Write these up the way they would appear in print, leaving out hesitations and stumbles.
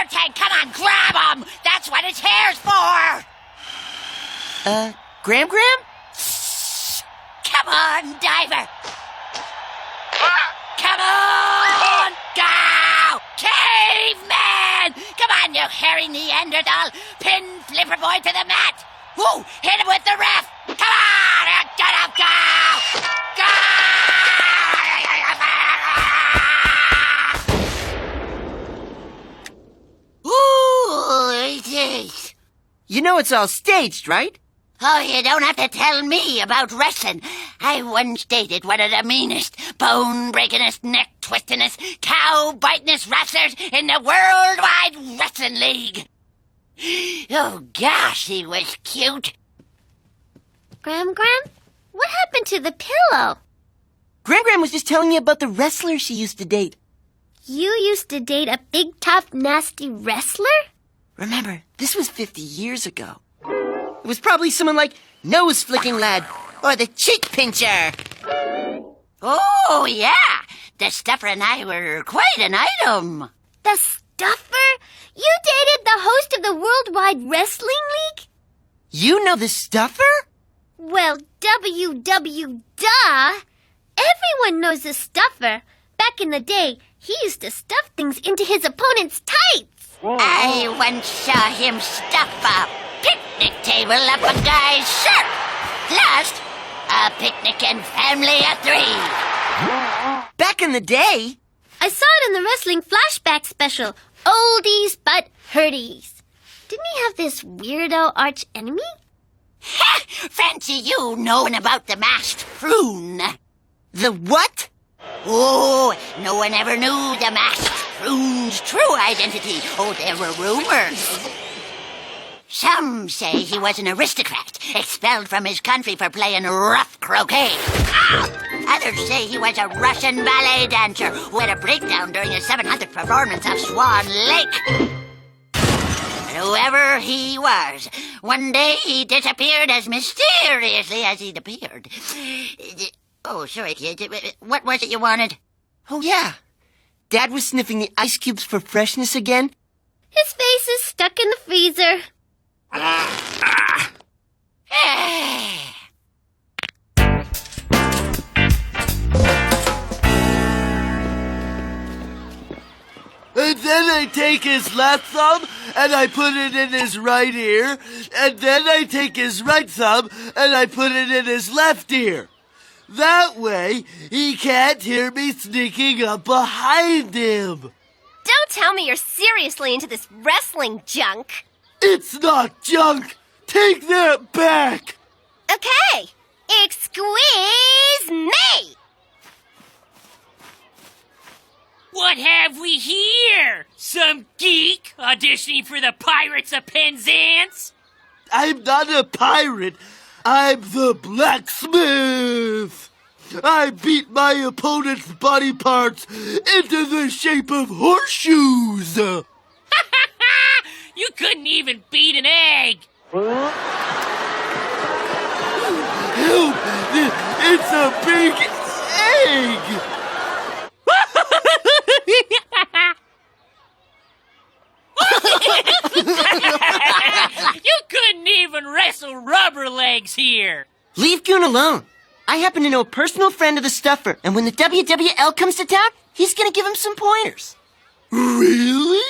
air tank. Come on, grab him. That's what his hair's for. Graham? Come on, diver. Come on, go! Caveman! Come on, you hairy Neanderthal. Pin Flipper Boy to the mat. Woo! Hit him with the ref. Come on! Get up, go! Go! Ooh, it is. You know it's all staged, right? Oh, you don't have to tell me about wrestling. I once dated one of the meanest, bone-breakingest, neck-twistingest, cow-bitingest wrestlers in the Worldwide Wrestling League. Oh, gosh, he was cute. Graham, what happened to the pillow? Graham was just telling me about the wrestler she used to date. You used to date a big, tough, nasty wrestler? Remember, this was 50 years ago. It was probably someone like Nose Flicking Lad or the Cheek Pincher. Oh, yeah. The Stuffer and I were quite an item. The Stuffer? You dated the host of the Worldwide Wrestling League? You know the Stuffer? Well, duh. Everyone knows the Stuffer. Back in the day, he used to stuff things into his opponent's tights. I once saw him stuff a picnic table up a guy's shirt. Plus, a picnic and family of 3. Back in the day? I saw it in the wrestling flashback special, Oldies But Hurties. Didn't he have this weirdo arch enemy? Ha! Fancy you knowing about the masked prune. The what? Oh, no one ever knew the masked prune's true identity. Oh, there were rumors. Some say he was an aristocrat, expelled from his country for playing rough croquet. Others say he was a Russian ballet dancer who had a breakdown during his 700th performance of Swan Lake. Whoever he was, one day he disappeared as mysteriously as he'd appeared. Oh, sorry, kids. What was it you wanted? Oh, yeah. Dad was sniffing the ice cubes for freshness again. His face is stuck in the freezer. And then I take his left thumb and I put it in his right ear. And then I take his right thumb and I put it in his left ear. That way, he can't hear me sneaking up behind him. Don't tell me you're seriously into this wrestling junk. It's not junk. Take that back. Okay, excuse me. What have we here? Some geek auditioning for the Pirates of Penzance? I'm not a pirate. I'm the blacksmith. I beat my opponent's body parts into the shape of horseshoes. You couldn't even beat an egg. Help! It's a big egg. You couldn't even wrestle rubber legs here. Leave Goon alone. I happen to know a personal friend of the Stuffer, and when the WWL comes to town, he's gonna give him some pointers. Really?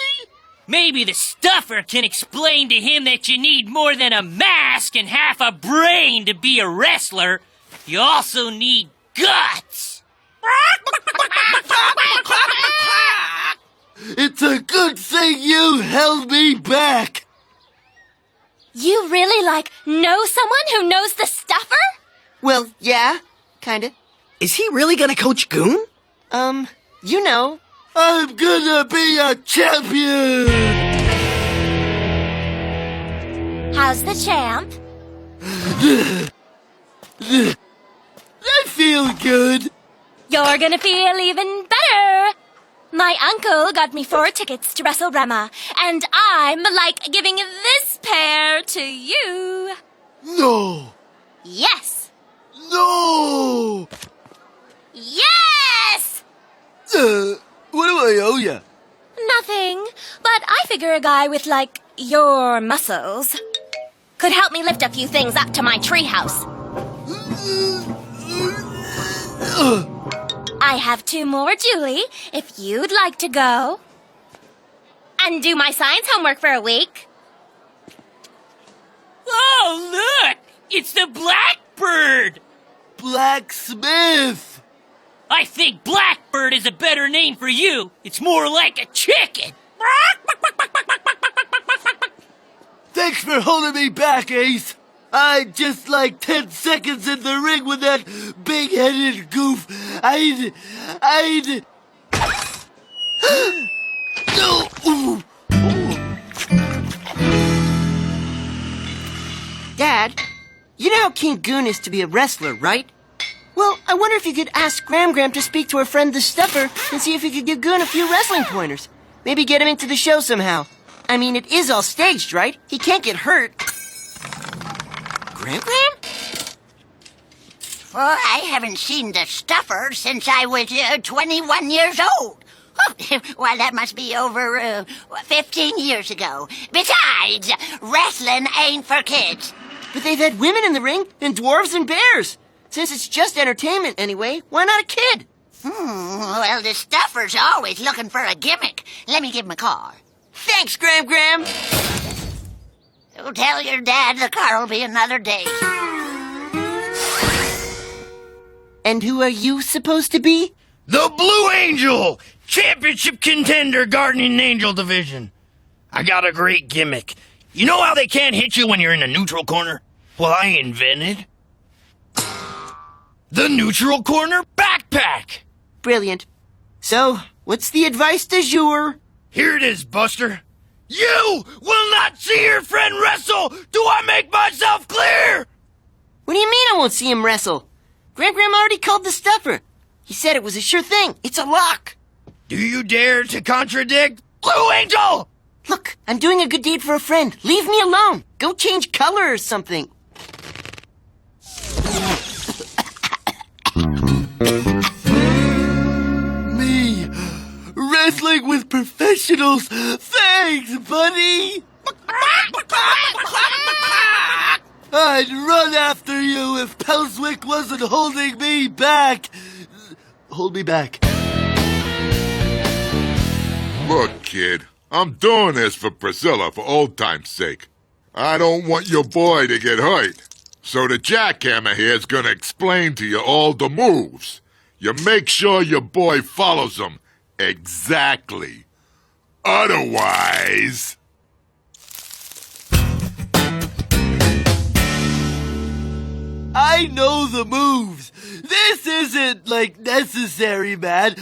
Maybe the Stuffer can explain to him that you need more than a mask and half a brain to be a wrestler. You also need guts. It's a good thing you held me back. You really, know someone who knows the Stuffer? Well, yeah, kinda. Is he really gonna coach Goon? You know. I'm gonna be a champion. How's the champ? I feel good. You're gonna feel even better. My uncle got me 4 tickets to Wrestle Rama, and I'm giving this pair to you. No. Yes. No. Yes! What do I owe you? Nothing, but I figure a guy with, like, your muscles could help me lift a few things up to my treehouse. I have 2 more, Julie, if you'd like to go. And do my science homework for a week. Oh, look! It's the Blackbird! Blacksmith! I think Blackbird is a better name for you. It's more like a chicken. Thanks for holding me back, Ace. I just like 10 seconds in the ring with that big-headed goof. I'd... No! Ooh. Dad, you know how keen Goon is to be a wrestler, right? Well, I wonder if you could ask Gram to speak to her friend the Stuffer and see if he could give Goon a few wrestling pointers. Maybe get him into the show somehow. I mean, it is all staged, right? He can't get hurt. Gram? Well, I haven't seen the Stuffer since I was 21 years old. Well, that must be over 15 years ago. Besides, wrestling ain't for kids. But they've had women in the ring, and dwarves and bears. Since it's just entertainment anyway, why not a kid? Well, the Stuffer's always looking for a gimmick. Let me give him a call. Thanks, Gram. So tell your dad the car'll be another day. And who are you supposed to be? The Blue Angel! Championship contender, Guardian Angel division. I got a great gimmick. You know how they can't hit you when you're in a neutral corner? Well, I invented the Neutral Corner Backpack. Brilliant. So, what's the advice du jour? Here it is, Buster. You will not see your friend wrestle! Do I make myself clear? What do you mean I won't see him wrestle? Gram already called the Stuffer. He said it was a sure thing. It's a lock. Do you dare to contradict Blue Angel? Look, I'm doing a good deed for a friend. Leave me alone. Go change color or something. Me, wrestling with professionals. Thanks, buddy. I'd run after you if Pelswick wasn't holding me back. Hold me back. Look, kid, I'm doing this for Priscilla for old time's sake. I don't want your boy to get hurt. So the jackhammer here is gonna explain to you all the moves. You make sure your boy follows them exactly. Otherwise... I know the moves. This isn't, like, necessary, man.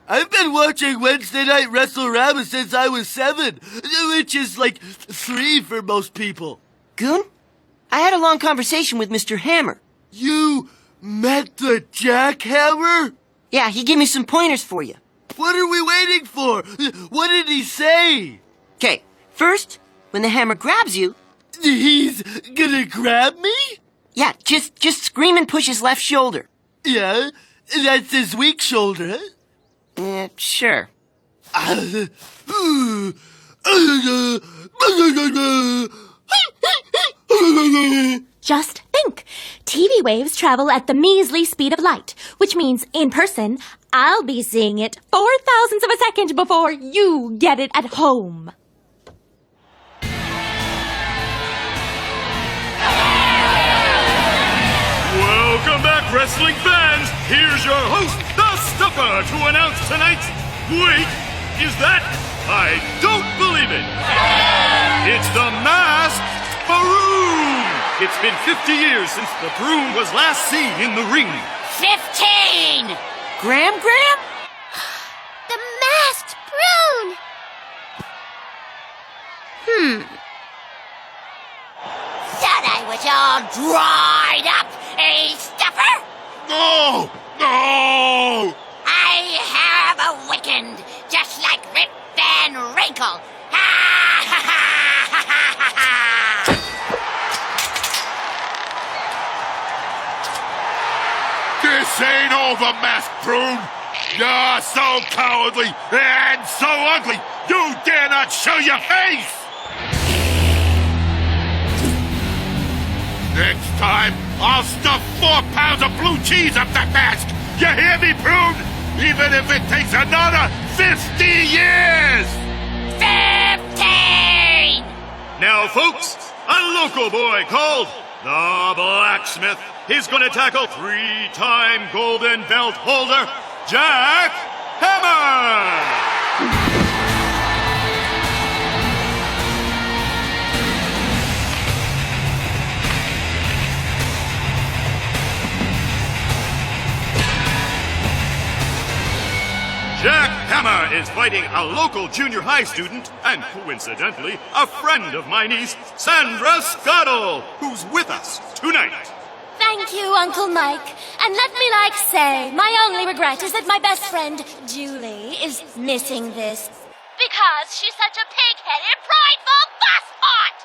I've been watching Wednesday Night WrestleRama since I was 7, which is, like, 3 for most people. Goon, I had a long conversation with Mr. Hammer. You met the jackhammer? Yeah, he gave me some pointers for you. What are we waiting for? What did he say? Okay, first, when the hammer grabs you... He's gonna grab me? Yeah, just scream and push his left shoulder. Yeah, that's his weak shoulder, Sure. Just think. TV waves travel at the measly speed of light, which means, in person, I'll be seeing it 4,000ths of a second before you get it at home. Welcome back, wrestling fans! Here's your host, the Stuffer, to announce tonight's... Wait, is that... I don't believe it! It's the Masked Baroon! It's been 50 years since the Baroon was last seen in the ring. 15! Gram? The masked Baroon! Thought I was all dried up, eh, Stuffer? No! No! I have awakened, just like Rip Van Winkle. Ha ha ha ha ha ha! This ain't over, masked prune! You're so cowardly and so ugly, you dare not show your face! Next time, I'll stuff 4 pounds of blue cheese up that mask! You hear me, prune? Even if it takes another 50 years! 15! Now, folks, a local boy called the Blacksmith is going to tackle 3-time golden belt holder Jack Hammer! Jack Hammer is fighting a local junior high student and, coincidentally, a friend of my niece, Sandra Scottle, who's with us tonight. Thank you, Uncle Mike. And let me say, my only regret is that my best friend, Julie, is missing this. Because she's such a pig-headed, prideful busspot!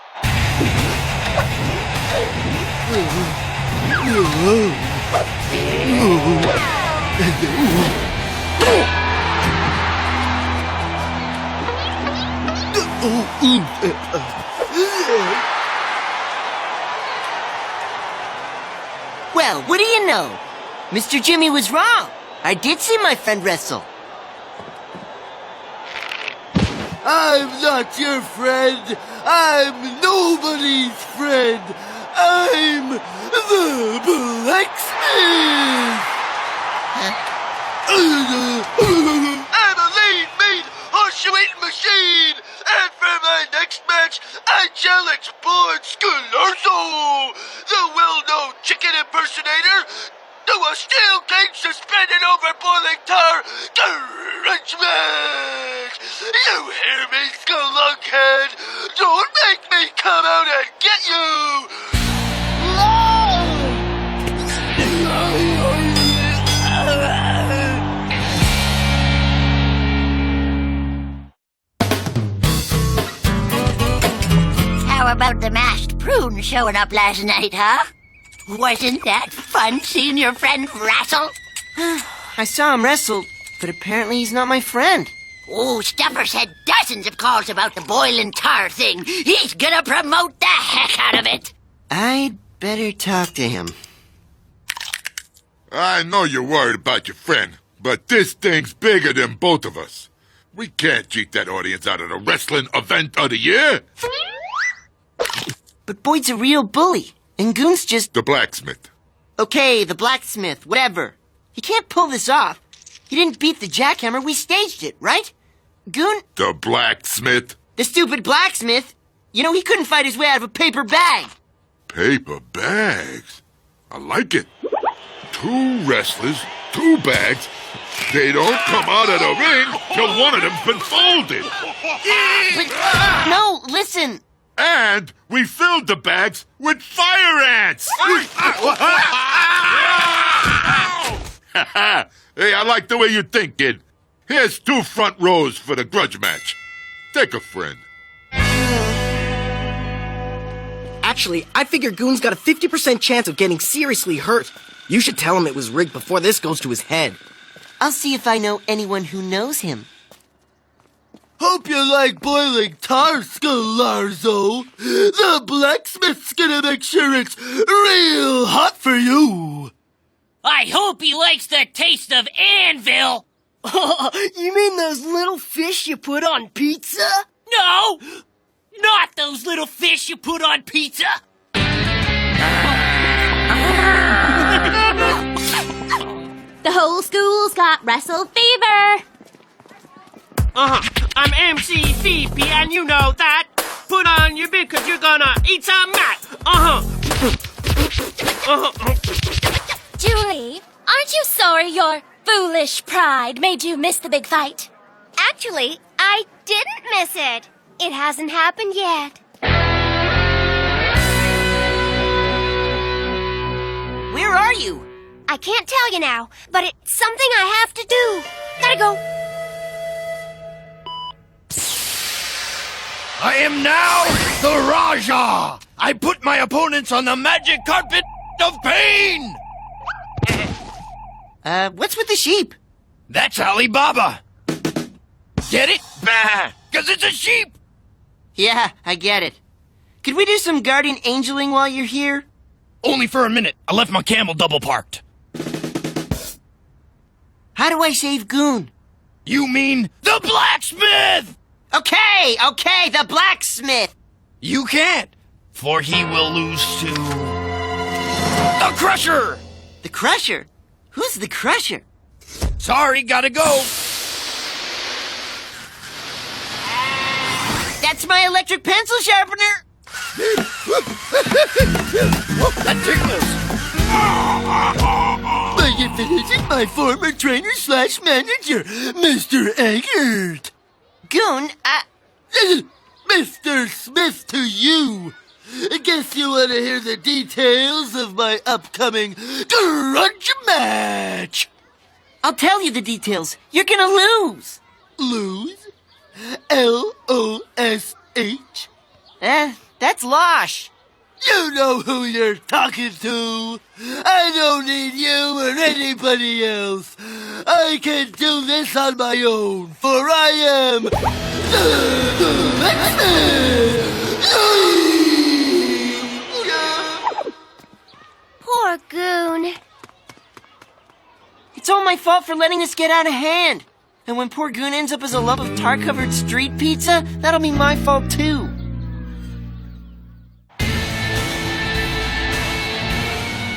Well, what do you know? Mr. Jimmy was wrong. I did see my friend wrestle. I'm not your friend. I'm nobody's friend. I'm the blacksmith. I'm a lean meat horse-eating machine. And for my next match, I challenge Boyd Scalarzo, the well-known chicken impersonator, to a steel cage suspended over boiling tar grudge match. You hear me, Skullughead? Don't make me come out and get you! How about the masked prune showing up last night, huh? Wasn't that fun seeing your friend wrestle? I saw him wrestle, but apparently he's not my friend. Oh, Stuffer's had dozens of calls about the boiling tar thing. He's gonna promote the heck out of it. I'd better talk to him. I know you're worried about your friend, but this thing's bigger than both of us. We can't cheat that audience out of the wrestling event of the year. But Boyd's a real bully, and Goon's just... The blacksmith. Okay, the blacksmith, whatever. He can't pull this off. He didn't beat the jackhammer, we staged it, right? Goon? The blacksmith? The stupid blacksmith. You know, he couldn't fight his way out of a paper bag. Paper bags? I like it. 2 wrestlers, 2 bags. They don't come out of the ring till one of them's been folded. But, no, listen. And we filled the bags with fire ants. Hey, I like the way you think, kid. Here's 2 front rows for the grudge match. Take a friend. Actually, I figure Goon's got a 50% chance of getting seriously hurt. You should tell him it was rigged before this goes to his head. I'll see if I know anyone who knows him. Hope you like boiling tar, Scalarzo. The blacksmith's gonna make sure it's real hot for you. I hope he likes the taste of anvil. You mean those little fish you put on pizza? No, not those little fish you put on pizza. The whole school's got wrestle fever. I'm MC Phoebe, and you know that. Put on your beard, cause you're gonna eat some mat. Julie, aren't you sorry your foolish pride made you miss the big fight? Actually, I didn't miss it. It hasn't happened yet. Where are you? I can't tell you now, but it's something I have to do. Gotta go. I am now the Raja! I put my opponents on the magic carpet of pain! What's with the sheep? That's Alibaba. Get it? Bah! 'Cause it's a sheep! Yeah, I get it. Could we do some guardian angeling while you're here? Only for a minute. I left my camel double parked. How do I save Goon? You mean the blacksmith? Okay, the blacksmith! You can't, for he will lose to the Crusher! The Crusher? Who's the Crusher? Sorry, gotta go. That's my electric pencil sharpener! That tickles. My definition is my former trainer / manager, Mr. Eggert. Goon, Mr. Smith to you. Guess you want to hear the details of my upcoming grudge match. I'll tell you the details. You're gonna lose. Lose? L-O-S-H? That's Losh. You know who you're talking to. I don't need you or anybody else. I can do this on my own, for I am the Poor Goon. It's all my fault for letting this get out of hand. And when poor Goon ends up as a lump of tar-covered street pizza, that'll be my fault too.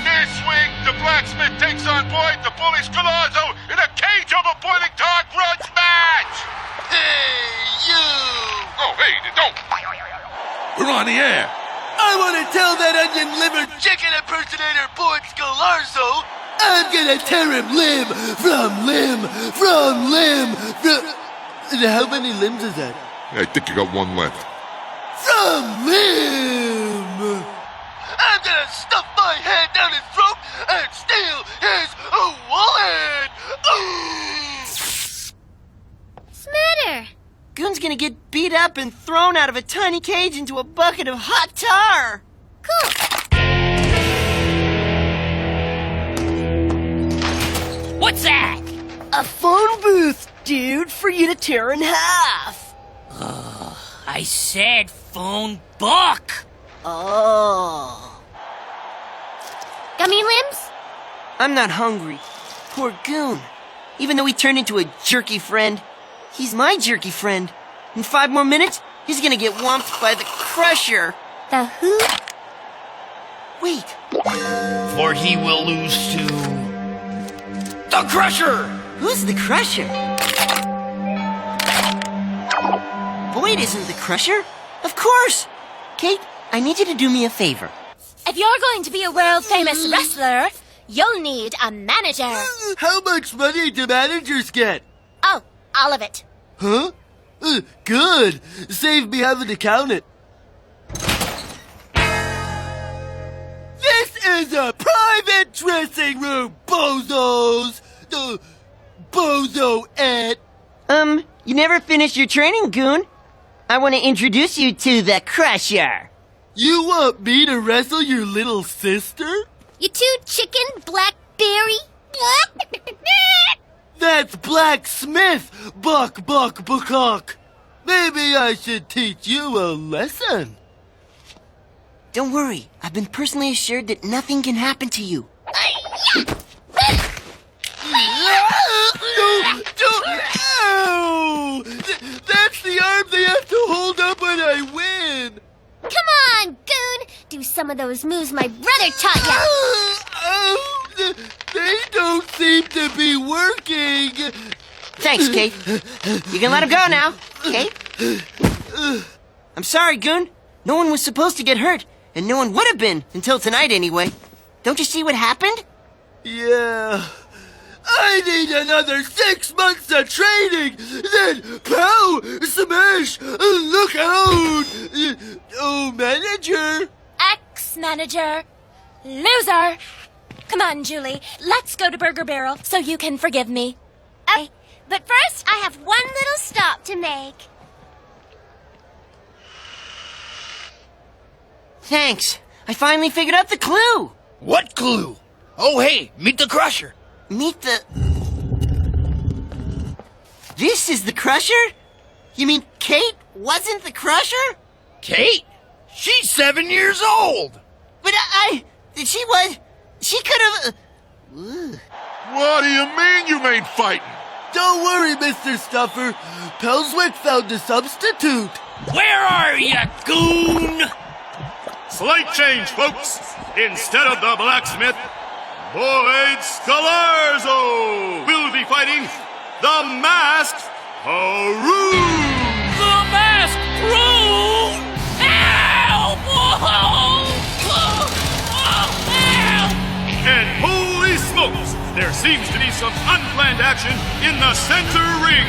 This week, the blacksmith takes on board the bully Scalazzo in a cage over boiling tar grudge match! Hey, you! Oh, hey, don't! We're on the air! I want to tell that onion-livered chicken impersonator Boyd Scalarzo I'm gonna tear him limb from limb from limb from... How many limbs is that? I think you got one left. From limb! I'm gonna stuff my hand down his throat and steal his wallet! What's the matter? Goon's gonna get beat up and thrown out of a tiny cage into a bucket of hot tar. Cool. What's that? A phone booth, dude, for you to tear in half. I said phone book. Oh. Gummy limbs? I'm not hungry. Poor Goon. Even though he turned into a jerky friend, he's my jerky friend. In 5 more minutes, he's gonna get whomped by the Crusher. The who? Wait. For he will lose to the Crusher! Who's the Crusher? Boyd isn't the Crusher. Of course. Kate, I need you to do me a favor. If you're going to be a world-famous wrestler, you'll need a manager. How much money do managers get? Oh, all of it. Huh? Good. Save me having to count it. This is a private dressing room, bozos! The bozo-ette. You never finished your training, Goon. I want to introduce you to the Crusher. You want me to wrestle your little sister? You two chicken blackberry? That's Blacksmith, Buck. Maybe I should teach you a lesson. Don't worry. I've been personally assured that nothing can happen to you. Ow! That's the arm they have to hold up when I win. Come on, Goon! Do some of those moves my brother taught ya! They don't seem to be working. Thanks, Kate. You can let him go now. Kate? I'm sorry, Goon. No one was supposed to get hurt, and no one would have been until tonight anyway. Don't you see what happened? Yeah. I need another 6 months of training. Then, pow, smash, look out. Oh, manager. Ex-manager. Loser. Come on, Julie. Let's go to Burger Barrel so you can forgive me. Okay, but first I have one little stop to make. Thanks. I finally figured out the clue. What clue? Oh, hey, meet the Crusher. Meet the... This is the Crusher? You mean Kate wasn't the Crusher? Kate? She's 7 years old! But she could have... What do you mean you ain't fighting? Don't worry, Mr. Stuffer. Pelswick found a substitute. Where are you, goon? Slight change, folks. Instead of the blacksmith, Boyd Scalarzo will be fighting the Masked Haroon. The masked room! Help! Help! And holy smokes, there seems to be some unplanned action in the center ring.